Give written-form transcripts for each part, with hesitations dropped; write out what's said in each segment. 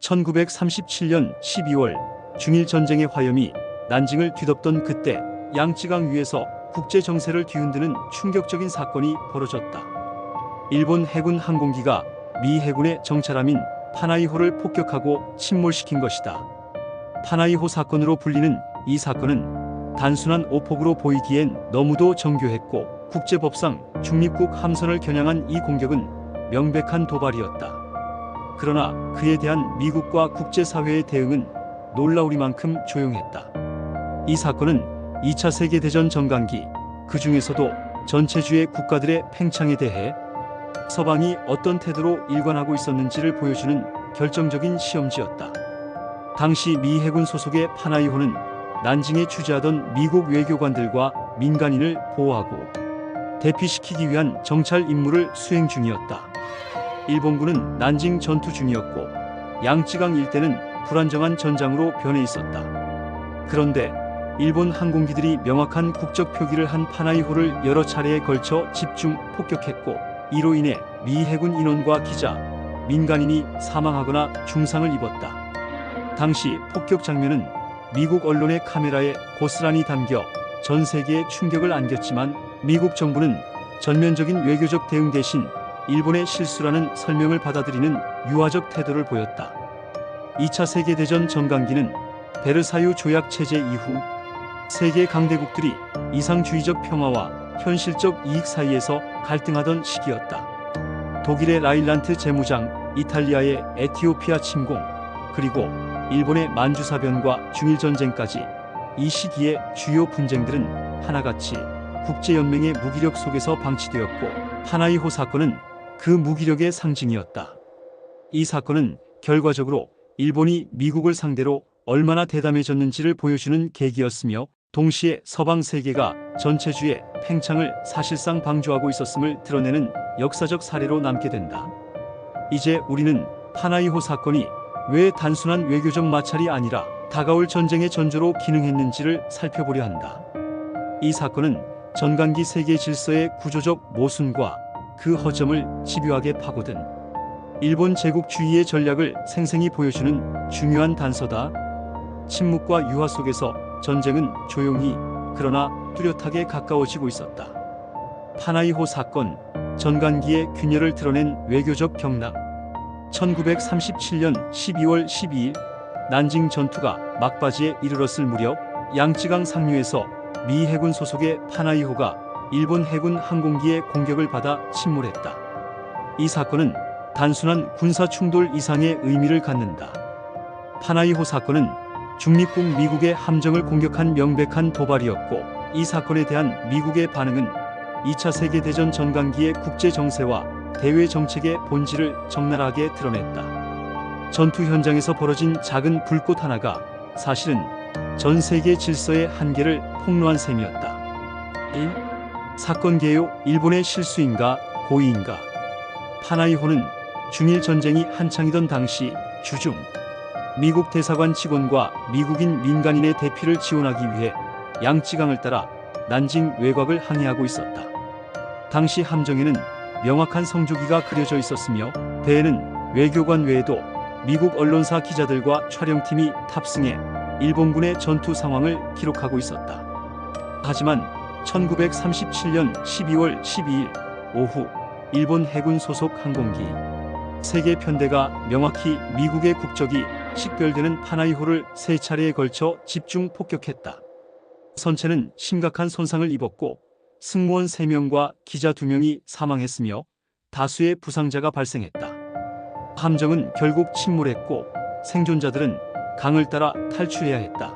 1937년 12월 중일 전쟁의 화염이 난징을 뒤덮던 그때 양쯔강 위에서 국제 정세를 뒤흔드는 충격적인 사건이 벌어졌다. 일본 해군 항공기가 미 해군의 정찰함인 파나이호를 폭격하고 침몰시킨 것이다. 파나이호 사건으로 불리는 이 사건은 단순한 오폭으로 보이기엔 너무도 정교했고 국제법상 중립국 함선을 겨냥한 이 공격은 명백한 도발이었다. 그러나 그에 대한 미국과 국제사회의 대응은 놀라우리만큼 조용했다. 이 사건은 2차 세계대전 전강기, 그 중에서도 전체주의 국가들의 팽창에 대해 서방이 어떤 태도로 일관하고 있었는지를 보여주는 결정적인 시험지였다. 당시 미 해군 소속의 파나이호는 난징에 주재하던 미국 외교관들과 민간인을 보호하고 대피시키기 위한 정찰 임무를 수행 중이었다. 일본군은 난징 전투 중이었고 양쯔강 일대는 불안정한 전장으로 변해 있었다. 그런데 일본 항공기들이 명확한 국적 표기를 한 파나이호를 여러 차례에 걸쳐 집중 폭격했고 이로 인해 미 해군 인원과 기자, 민간인이 사망하거나 중상을 입었다. 당시 폭격 장면은 미국 언론의 카메라에 고스란히 담겨 전 세계에 충격을 안겼지만 미국 정부는 전면적인 외교적 대응 대신 일본의 실수라는 설명을 받아들이는 유화적 태도를 보였다. 2차 세계대전 전강기는 베르사유 조약 체제 이후 세계 강대국들이 이상주의적 평화와 현실적 이익 사이에서 갈등하던 시기였다. 독일의 라인란트 재무장, 이탈리아의 에티오피아 침공, 그리고 일본의 만주사변과 중일전쟁까지 이 시기의 주요 분쟁들은 하나같이 국제연맹의 무기력 속에서 방치되었고 파나이호 사건은 그 무기력의 상징이었다. 이 사건은 결과적으로 일본이 미국을 상대로 얼마나 대담해졌는지를 보여주는 계기였으며 동시에 서방 세계가 전체주의 팽창을 사실상 방조하고 있었음을 드러내는 역사적 사례로 남게 된다. 이제 우리는 파나이호 사건이 왜 단순한 외교적 마찰이 아니라 다가올 전쟁의 전조로 기능했는지를 살펴보려 한다. 이 사건은 전강기 세계 질서의 구조적 모순과 그 허점을 집요하게 파고든 일본 제국주의의 전략을 생생히 보여주는 중요한 단서다. 침묵과 유화 속에서 전쟁은 조용히 그러나 뚜렷하게 가까워지고 있었다. 파나이호 사건, 전강기의 균열을 드러낸 외교적 경락. 1937년 12월 12일 난징 전투가 막바지에 이르렀을 무렵 양쯔강 상류에서 미 해군 소속의 파나이호가 일본 해군 항공기의 공격을 받아 침몰했다. 이 사건은 단순한 군사 충돌 이상의 의미를 갖는다. 파나이호 사건은 중립국 미국의 함정을 공격한 명백한 도발이었고 이 사건에 대한 미국의 반응은 2차 세계대전 전강기의 국제 정세와 대외 정책의 본질을 적나라하게 드러냈다. 전투 현장에서 벌어진 작은 불꽃 하나가 사실은 전 세계 질서의 한계를 폭로한 셈이었다. 1. 사건 개요 일본의 실수인가 고의인가. 파나이호는 중일 전쟁이 한창이던 당시 주중 미국 대사관 직원과 미국인 민간인의 대피를 지원하기 위해 양쯔강을 따라 난징 외곽을 항해하고 있었다. 당시 함정에는 명확한 성조기가 그려져 있었으며 배에는 외교관 외에도 미국 언론사 기자들과 촬영팀이 탑승해 일본군의 전투 상황을 기록하고 있었다. 하지만 1937년 12월 12일 오후 일본 해군 소속 항공기 세계 편대가 명확히 미국의 국적이 식별되는 파나이호를 3차례에 걸쳐 집중 폭격했다. 선체는 심각한 손상을 입었고 승무원 3명과 기자 2명이 사망했으며 다수의 부상자가 발생했다. 함정은 결국 침몰했고 생존자들은 강을 따라 탈출해야 했다.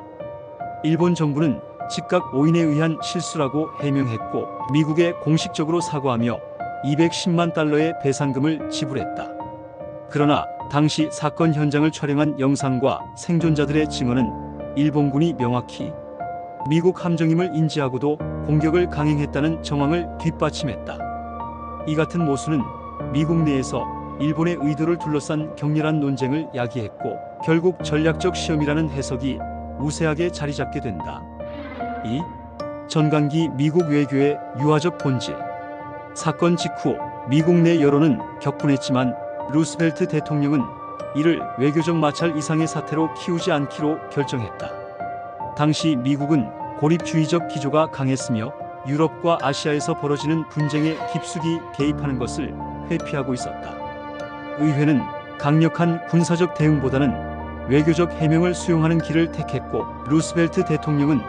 일본 정부는 즉각 오인에 의한 실수라고 해명했고 미국에 공식적으로 사과하며 210만 달러의 배상금을 지불했다. 그러나 당시 사건 현장을 촬영한 영상과 생존자들의 증언은 일본군이 명확히 미국 함정임을 인지하고도 공격을 강행했다는 정황을 뒷받침했다. 이 같은 모순은 미국 내에서 일본의 의도를 둘러싼 격렬한 논쟁을 야기했고 결국 전략적 시험이라는 해석이 우세하게 자리잡게 된다. 2. 전강기 미국 외교의 유화적 본질. 사건 직후 미국 내 여론은 격분했지만 루스벨트 대통령은 이를 외교적 마찰 이상의 사태로 키우지 않기로 결정했다. 당시 미국은 고립주의적 기조가 강했으며 유럽과 아시아에서 벌어지는 분쟁에 깊숙이 개입하는 것을 회피하고 있었다. 의회는 강력한 군사적 대응보다는 외교적 해명을 수용하는 길을 택했고, 루스벨트 대통령은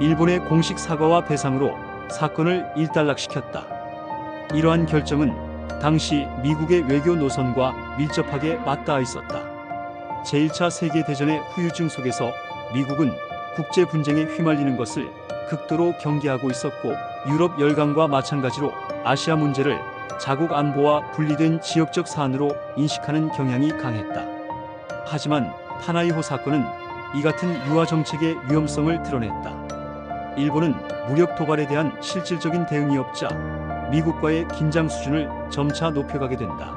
일본의 공식 사과와 배상으로 사건을 일단락시켰다. 이러한 결정은 당시 미국의 외교 노선과 밀접하게 맞닿아 있었다. 제1차 세계대전의 후유증 속에서 미국은 국제 분쟁에 휘말리는 것을 극도로 경계하고 있었고, 유럽 열강과 마찬가지로 아시아 문제를 자국 안보와 분리된 지역적 사안으로 인식하는 경향이 강했다. 하지만 파나이호 사건은 이 같은 유화 정책의 위험성을 드러냈다. 일본은 무력 도발에 대한 실질적인 대응이 없자 미국과의 긴장 수준을 점차 높여가게 된다.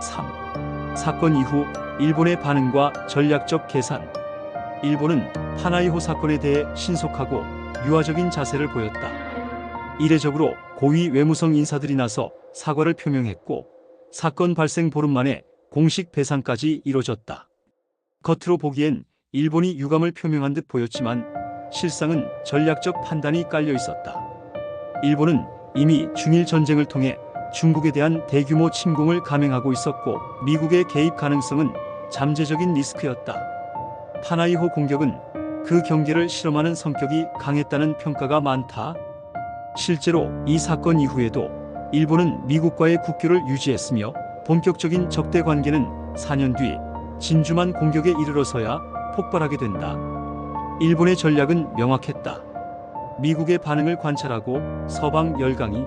3. 사건 이후 일본의 반응과 전략적 계산. 일본은 파나이호 사건에 대해 신속하고 유화적인 자세를 보였다. 이례적으로 고위 외무성 인사들이 나서 사과를 표명했고, 사건 발생 보름 만에 공식 배상까지 이뤄졌다. 겉으로 보기엔 일본이 유감을 표명한 듯 보였지만 실상은 전략적 판단이 깔려 있었다. 일본은 이미 중일 전쟁을 통해 중국에 대한 대규모 침공을 감행하고 있었고, 미국의 개입 가능성은 잠재적인 리스크였다. 파나이호 공격은 그 경계를 실험하는 성격이 강했다는 평가가 많다. 실제로 이 사건 이후에도 일본은 미국과의 국교를 유지했으며, 본격적인 적대 관계는 4년 뒤 진주만 공격에 이르러서야 폭발하게 된다. 일본의 전략은 명확했다. 미국의 반응을 관찰하고 서방 열강이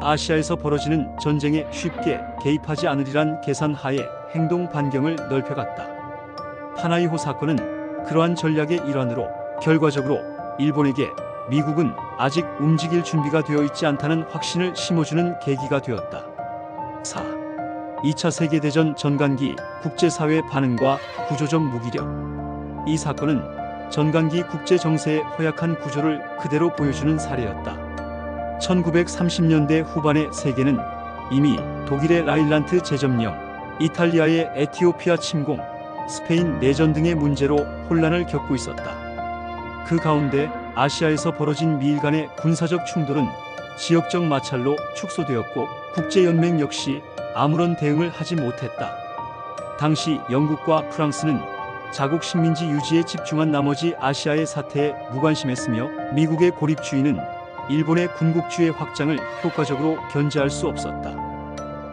아시아에서 벌어지는 전쟁에 쉽게 개입하지 않으리란 계산하에 행동 반경을 넓혀갔다. 파나이호 사건은 그러한 전략의 일환으로 결과적으로 일본에게 미국은 아직 움직일 준비가 되어 있지 않다는 확신을 심어주는 계기가 되었다. 4. 2차 세계대전 전간기 국제사회 반응과 구조적 무기력. 이 사건은 전간기 국제 정세의 허약한 구조를 그대로 보여주는 사례였다. 1930년대 후반의 세계는 이미 독일의 라인란트 재점령, 이탈리아의 에티오피아 침공, 스페인 내전 등의 문제로 혼란을 겪고 있었다. 그 가운데 아시아에서 벌어진 미일 간의 군사적 충돌은 지역적 마찰로 축소되었고, 국제연맹 역시 아무런 대응을 하지 못했다. 당시 영국과 프랑스는 자국 식민지 유지에 집중한 나머지 아시아의 사태에 무관심했으며, 미국의 고립주의는 일본의 군국주의 확장을 효과적으로 견제할 수 없었다.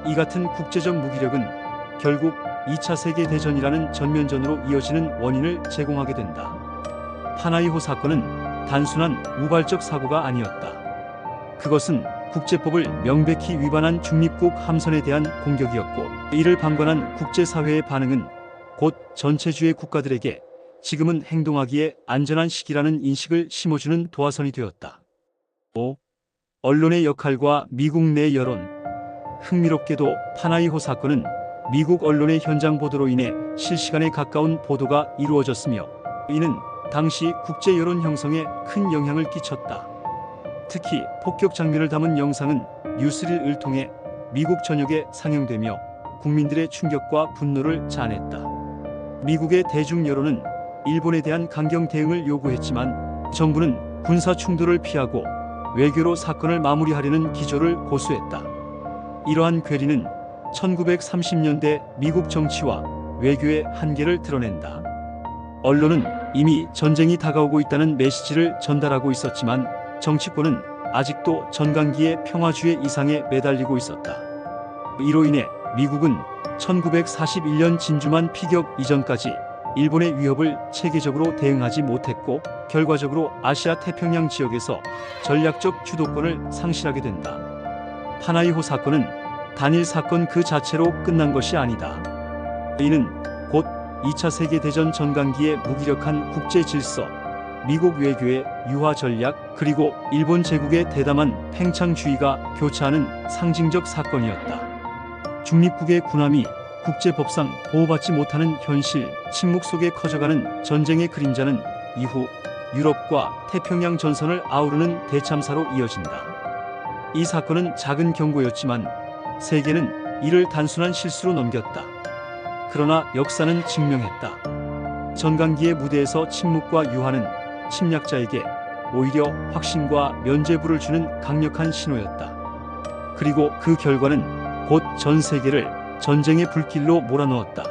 이 같은 국제적 무기력은 결국 2차 세계대전이라는 전면전으로 이어지는 원인을 제공하게 된다. 파나이호 사건은 단순한 우발적 사고가 아니었다. 그것은 국제법을 명백히 위반한 중립국 함선에 대한 공격이었고, 이를 방관한 국제사회의 반응은 곧 전체주의 국가들에게 지금은 행동하기에 안전한 시기라는 인식을 심어주는 도화선이 되었다. 5. 언론의 역할과 미국 내 여론. 흥미롭게도 파나이호 사건은 미국 언론의 현장 보도로 인해 실시간에 가까운 보도가 이루어졌으며, 이는 당시 국제 여론 형성에 큰 영향을 끼쳤다. 특히 폭격 장면을 담은 영상은 뉴스릴을 통해 미국 전역에 상영되며 국민들의 충격과 분노를 자아냈다. 미국의 대중 여론은 일본에 대한 강경 대응을 요구했지만, 정부는 군사 충돌을 피하고 외교로 사건을 마무리하려는 기조를 고수했다. 이러한 괴리는 1930년대 미국 정치와 외교의 한계를 드러낸다. 언론은 이미 전쟁이 다가오고 있다는 메시지를 전달하고 있었지만, 정치권은 아직도 전간기의 평화주의 이상에 매달리고 있었다. 이로 인해 미국은 1941년 진주만 피격 이전까지 일본의 위협을 체계적으로 대응하지 못했고, 결과적으로 아시아 태평양 지역에서 전략적 주도권을 상실하게 된다. 파나이호 사건은 단일 사건 그 자체로 끝난 것이 아니다. 이는 곧 2차 세계대전 전간기의 무기력한 국제 질서, 미국 외교의 유화 전략, 그리고 일본 제국의 대담한 팽창주의가 교차하는 상징적 사건이었다. 중립국의 군함이 국제법상 보호받지 못하는 현실, 침묵 속에 커져가는 전쟁의 그림자는 이후 유럽과 태평양 전선을 아우르는 대참사로 이어진다. 이 사건은 작은 경고였지만 세계는 이를 단순한 실수로 넘겼다. 그러나 역사는 증명했다. 전강기의 무대에서 침묵과 유화는 침략자에게 오히려 확신과 면죄부를 주는 강력한 신호였다. 그리고 그 결과는 곧 전 세계를 전쟁의 불길로 몰아넣었다.